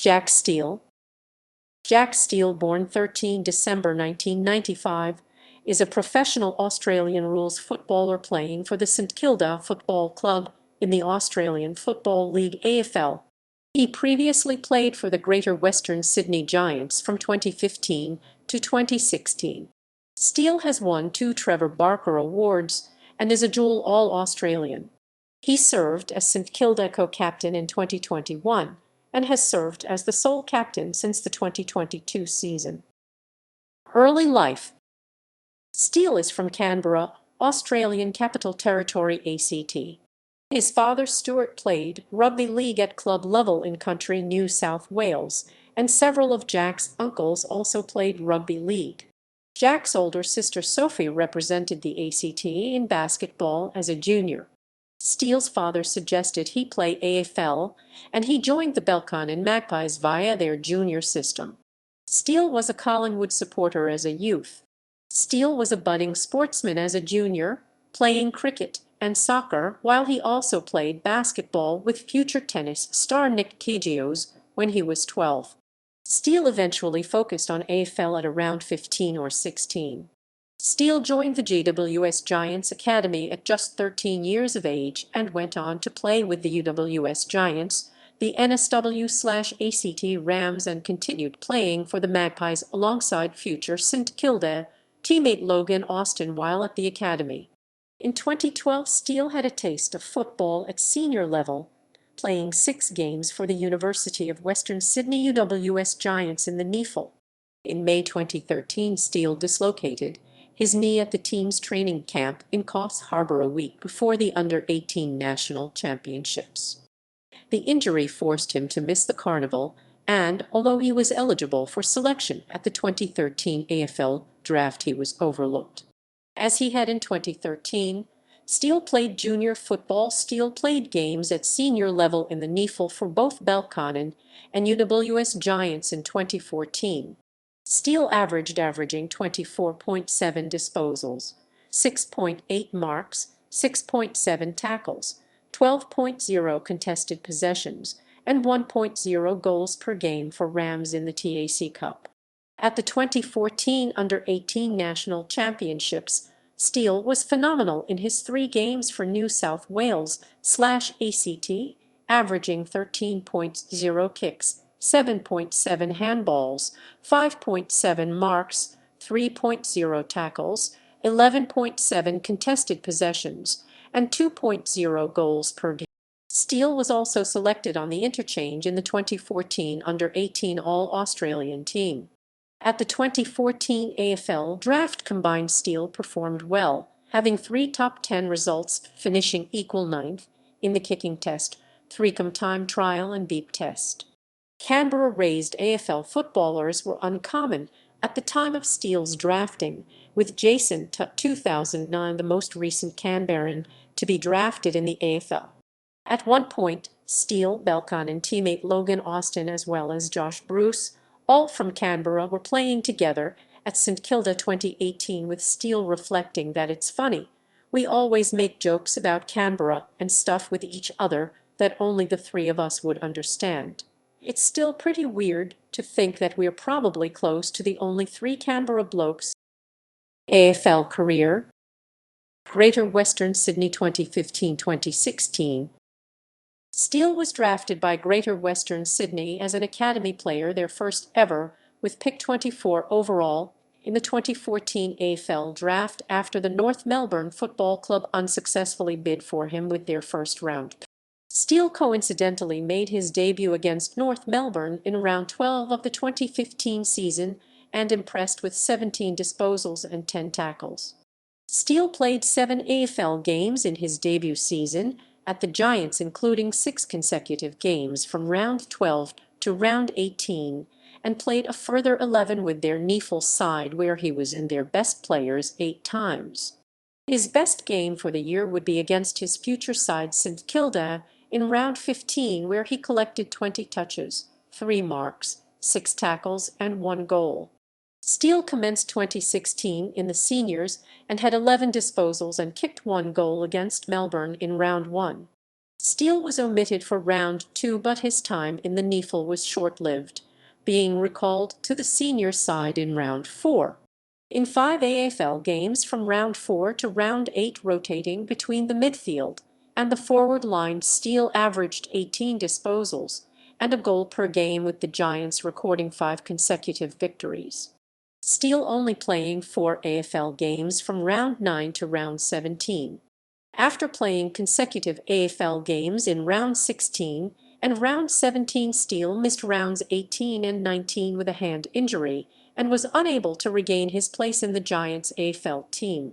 Jack Steele. Jack Steele, born 13 December 1995, is a professional Australian rules footballer playing for the St Kilda Football Club in the Australian Football League AFL. He previously played for the Greater Western Sydney Giants from 2015 to 2016. Steele has won 2 Trevor Barker Awards and is a dual All-Australian. He served as St Kilda co-captain in 2021 and has served as the sole captain since the 2022 season. Early life. Steele is from Canberra, Australian Capital Territory ACT. His father Stuart played rugby league at club level in country New South Wales, and several of Jack's uncles also played rugby league. Jack's older sister Sophie represented the ACT in basketball as a junior. Steele's father suggested he play AFL, and he joined the Belconnen Magpies via their junior system. Steele was a Collingwood supporter as a youth. Steele was a budding sportsman as a junior, playing cricket and soccer, while he also played basketball with future tennis star Nick Kyrgios when he was 12. Steele eventually focused on AFL at around 15 or 16. Steele joined the GWS Giants Academy at just 13 years of age and went on to play with the UWS Giants, the NSW/ACT Rams, and continued playing for the Magpies alongside future St Kilda teammate Logan Austin while at the academy. In 2012, Steele had a taste of football at senior level, playing 6 games for the University of Western Sydney UWS Giants in the NEFL. In May 2013, Steele dislocated his knee at the team's training camp in Coffs Harbour a week before the Under-18 National Championships. The injury forced him to miss the carnival, and although he was eligible for selection at the 2013 AFL draft, he was overlooked. As he had in 2013, Steele played junior football. Steele played games at senior level in the NEFL for both Belconnen and UWS Giants in 2014. Steele averaging 24.7 disposals, 6.8 marks, 6.7 tackles, 12.0 contested possessions, and 1.0 goals per game for Rams in the TAC Cup. At the 2014 Under-18 National Championships, Steele was phenomenal in his 3 games for New South Wales/ACT, averaging 13.0 kicks, 7.7 handballs, 5.7 marks, 3.0 tackles, 11.7 contested possessions, and 2.0 goals per game. Steele was also selected on the interchange in the 2014 Under-18 All-Australian team. At the 2014 AFL draft combine, Steele performed well, having 3 top 10 results, finishing equal 9th in the kicking test, 3-come time trial and beep test. Canberra-raised AFL footballers were uncommon at the time of Steele's drafting, with Jason Tutt 2009 the most recent Canberran to be drafted in the AFL. At one point, Steele, Belconnen teammate Logan Austin, as well as Josh Bruce, all from Canberra, were playing together at St Kilda 2018, with Steele reflecting that "It's funny, we always make jokes about Canberra and stuff with each other that only the 3 of us would understand. It's still pretty weird to think that we're probably close to the only 3 Canberra blokes." AFL career. Greater Western Sydney 2015-2016. Steele was drafted by Greater Western Sydney as an academy player, their first ever, with pick 24 overall in the 2014 AFL draft, after the North Melbourne Football Club unsuccessfully bid for him with their first-round pick. Steele coincidentally made his debut against North Melbourne in round 12 of the 2015 season and impressed with 17 disposals and 10 tackles. Steele played 7 AFL games in his debut season at the Giants, including 6 consecutive games from round 12 to round 18, and played a further 11 with their NEFL side, where he was in their best players 8 times. His best game for the year would be against his future side St Kilda in round 15, where he collected 20 touches, 3 marks, 6 tackles, and 1 goal. Steele commenced 2016 in the seniors and had 11 disposals and kicked 1 goal against Melbourne in round 1. Steele was omitted for round 2, but his time in the NEFL was short-lived, being recalled to the senior side in round 4. In 5 AFL games from round 4 to round 8, rotating between the midfield and the forward line, Steele averaged 18 disposals and a goal per game, with the Giants recording 5 consecutive victories. Steele only playing 4 AFL games from round 9 to round 17. After playing consecutive AFL games in round 16 and round 17, Steele missed rounds 18 and 19 with a hand injury and was unable to regain his place in the Giants' AFL team.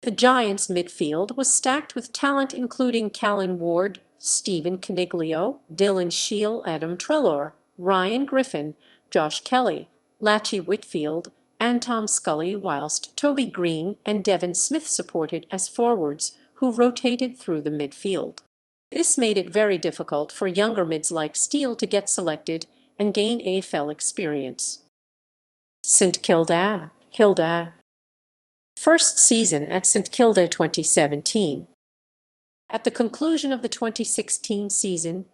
The Giants' midfield was stacked with talent including Callan Ward, Stephen Coniglio, Dylan Shiel, Adam Treloar, Ryan Griffin, Josh Kelly, Lachie Whitfield, and Tom Scully, whilst Toby Green and Devon Smith supported as forwards who rotated through the midfield. This made it very difficult for younger mids like Steele to get selected and gain AFL experience. St Kilda. First season at St Kilda 2017. At the conclusion of the 2016 season,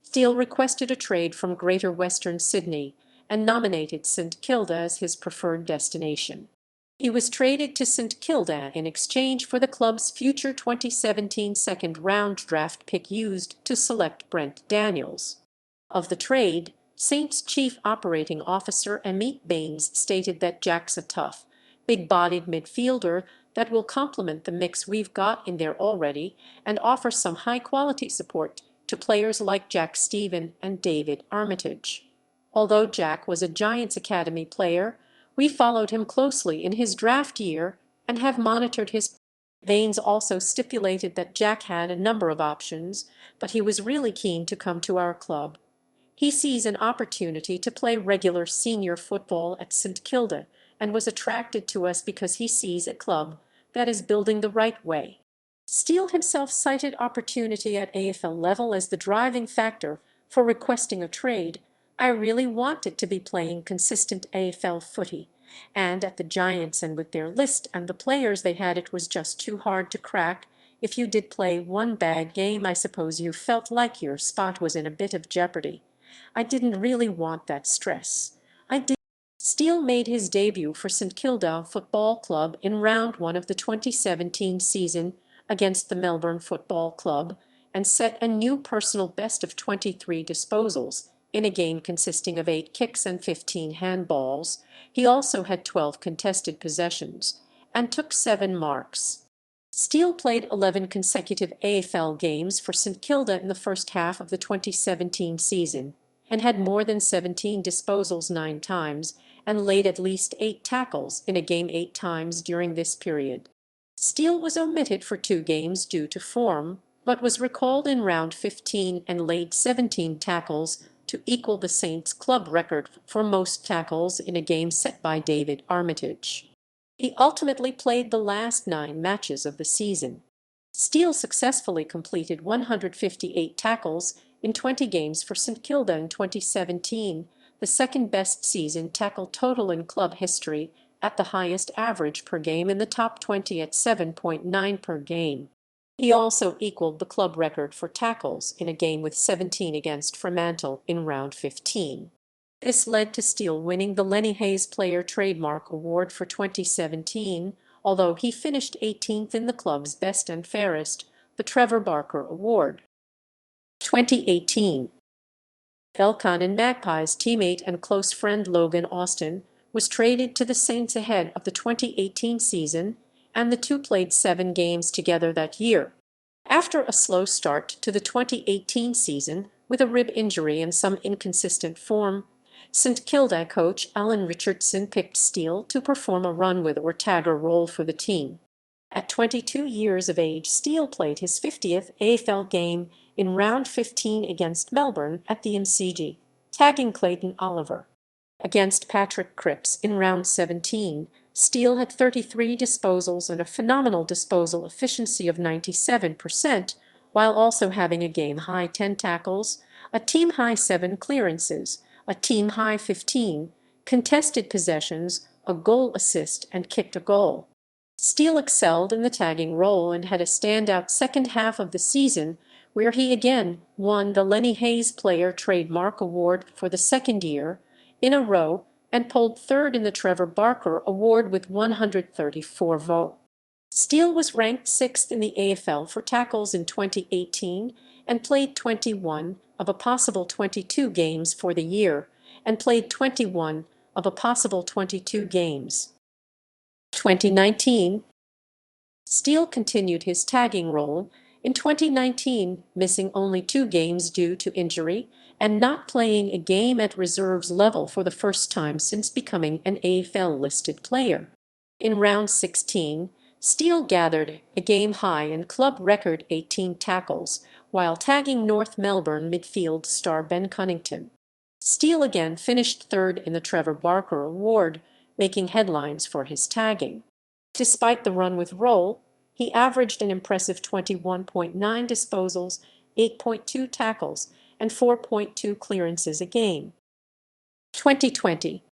Steele requested a trade from Greater Western Sydney and nominated St Kilda as his preferred destination. He was traded to St Kilda in exchange for the club's future 2017 second-round draft pick used to select Brent Daniels. Of the trade, Saints Chief Operating Officer Amit Baines stated that Jack's a tough, big-bodied midfielder that will complement the mix we've got in there already and offer some high-quality support to players like Jack Steven and David Armitage. Although Jack was a Giants Academy player, we followed him closely in his draft year and have monitored his. Baines also stipulated that Jack had a number of options, but he was really keen to come to our club. He sees an opportunity to play regular senior football at St Kilda and was attracted to us because he sees a club that is building the right way. Steele himself cited opportunity at AFL level as the driving factor for requesting a trade. I really wanted to be playing consistent AFL footy, and at the Giants and with their list and the players they had, it was just too hard to crack. If you did play one bad game, I suppose you felt like your spot was in a bit of jeopardy. I didn't really want that stress. I did. Steele made his debut for St Kilda Football Club in round 1 of the 2017 season against the Melbourne Football Club and set a new personal best of 23 disposals in a game consisting of 8 kicks and 15 handballs. He also had 12 contested possessions and took 7 marks. Steele played 11 consecutive AFL games for St Kilda in the first half of the 2017 season and had more than 17 disposals 9 times and laid at least 8 tackles in a game 8 times during this period. Steele was omitted for 2 games due to form, but was recalled in round 15 and laid 17 tackles to equal the Saints club record for most tackles in a game set by David Armitage. He ultimately played the last 9 matches of the season. Steele successfully completed 158 tackles in 20 games for St Kilda in 2017, the second-best season tackle total in club history, at the highest average per game in the top 20 at 7.9 per game. He also equaled the club record for tackles in a game with 17 against Fremantle in round 15. This led to Steele winning the Lenny Hayes Player Trademark Award for 2017, although he finished 18th in the club's Best and Fairest, the Trevor Barker Award. 2018. Falcon and Magpies teammate and close friend Logan Austin was traded to the Saints ahead of the 2018 season, and the two played 7 games together that year. After a slow start to the 2018 season with a rib injury and some inconsistent form, St Kilda coach Alan Richardson picked Steele to perform a run with or tagger role for the team. At 22 years of age, Steele played his 50th AFL game in round 15 against Melbourne at the MCG, tagging Clayton Oliver. Against Patrick Cripps in round 17, Steele had 33 disposals and a phenomenal disposal efficiency of 97%, while also having a game-high 10 tackles, a team-high 7 clearances, a team-high 15 contested possessions, a goal assist, and kicked a goal. Steele excelled in the tagging role and had a standout second half of the season where he again won the Lenny Hayes Player Trademark Award for the second year in a row and pulled third in the Trevor Barker Award with 134 votes. Steele was ranked sixth in the AFL for tackles in 2018 and played 21 of a possible 22 games for the year and played 21 of a possible 22 games. 2019, Steele continued his tagging role in 2019, missing only 2 games due to injury and not playing a game at reserves level for the first time since becoming an AFL-listed player. In round 16, Steele gathered a game-high and club record 18 tackles while tagging North Melbourne midfield star Ben Cunnington. Steele again finished third in the Trevor Barker Award, making headlines for his tagging. Despite the run with roll, he averaged an impressive 21.9 disposals, 8.2 tackles, and 4.2 clearances a game. 2020.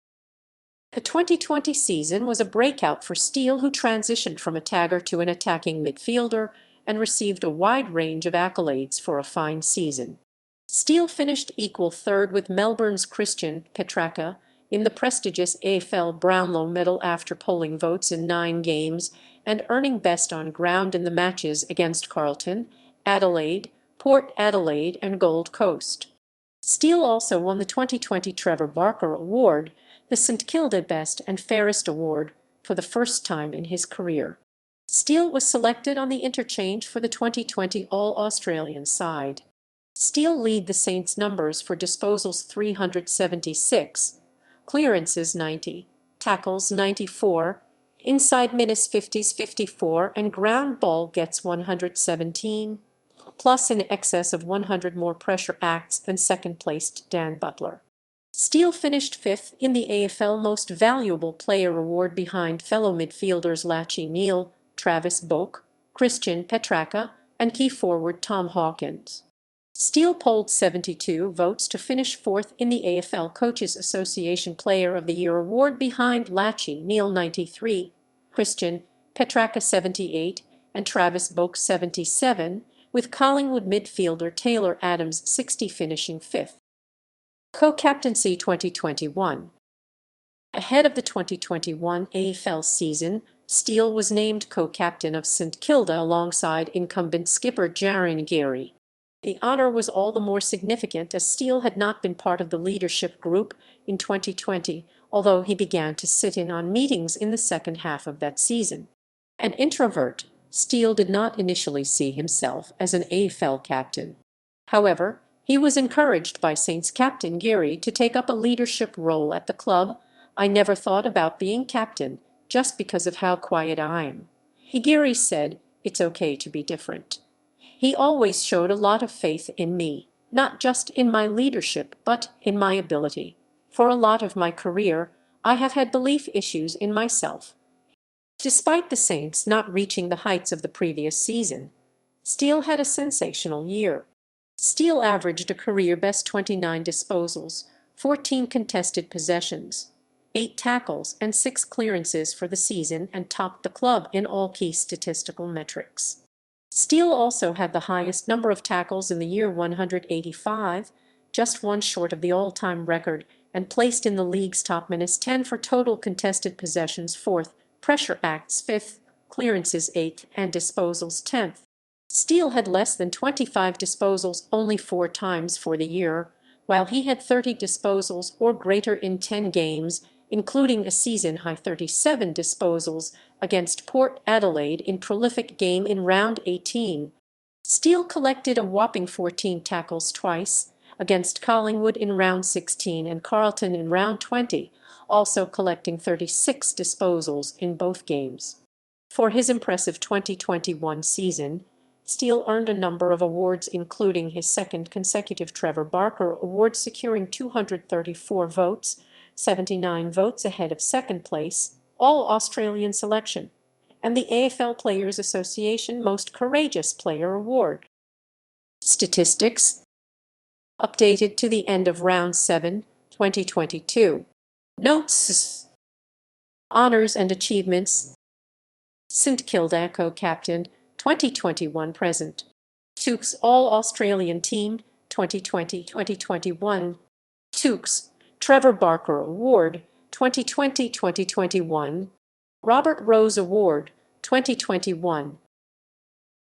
The 2020 season was a breakout for Steele, who transitioned from a tagger to an attacking midfielder and received a wide range of accolades for a fine season. Steele finished equal third with Melbourne's Christian Petracca in the prestigious AFL Brownlow Medal after polling votes in 9 games and earning best on ground in the matches against Carlton, Adelaide, Port Adelaide, and Gold Coast. Steele also won the 2020 Trevor Barker Award, the St Kilda Best and Fairest Award, for the first time in his career. Steele was selected on the interchange for the 2020 All-Australian side. Steele led the Saints' numbers for disposals 376, clearances 90, tackles 94, inside minutes 50s 54, and ground ball gets 117, plus in excess of 100 more pressure acts than second-placed Dan Butler. Steele finished fifth in the AFL Most Valuable Player Award behind fellow midfielders Lachie Neale, Travis Boak, Christian Petracca, and key forward Tom Hawkins. Steele polled 72 votes to finish fourth in the AFL Coaches Association Player of the Year award behind Lachie Neale 93, Christian Petracca 78, and Travis Boak 77, with Collingwood midfielder Taylor Adams 60 finishing fifth. Co-captaincy 2021. Ahead of the 2021 AFL season, Steele was named co-captain of St Kilda alongside incumbent skipper Jarryn Geary. The honor was all the more significant as Steele had not been part of the leadership group in 2020, although he began to sit in on meetings in the second half of that season. An introvert, Steele did not initially see himself as an AFL captain. However, he was encouraged by Saints captain Geary to take up a leadership role at the club. "I never thought about being captain, just because of how quiet I am." Geary said, "It's okay to be different." He always showed a lot of faith in me, not just in my leadership, but in my ability. For a lot of my career, I have had belief issues in myself. Despite the Saints not reaching the heights of the previous season, Steele had a sensational year. Steele averaged a career-best 29 disposals, 14 contested possessions, 8 tackles, and 6 clearances for the season and topped the club in all key statistical metrics. Steele also had the highest number of tackles in the year, 185, just one short of the all-time record, and placed in the league's top -10 for total contested possessions 4th, pressure acts 5th, clearances 8th, and disposals 10th. Steele had less than 25 disposals only 4 times for the year, while he had 30 disposals or greater in 10 games, including a season-high 37 disposals against Port Adelaide in prolific game in round 18. Steele collected a whopping 14 tackles twice, against Collingwood in round 16 and Carlton in round 20, also collecting 36 disposals in both games. For his impressive 2021 season, Steele earned a number of awards, including his second consecutive Trevor Barker Award, securing 234 votes, 79 votes ahead of second place, All-Australian selection, and the AFL Players Association Most Courageous Player Award. Statistics updated to the end of round 7, 2022. Notes: honors and achievements. St Kilda co-captain 2021 present. Tukes All-Australian Team 2020-2021. Tukes Trevor Barker Award 2020-2021. Robert Rose Award 2021.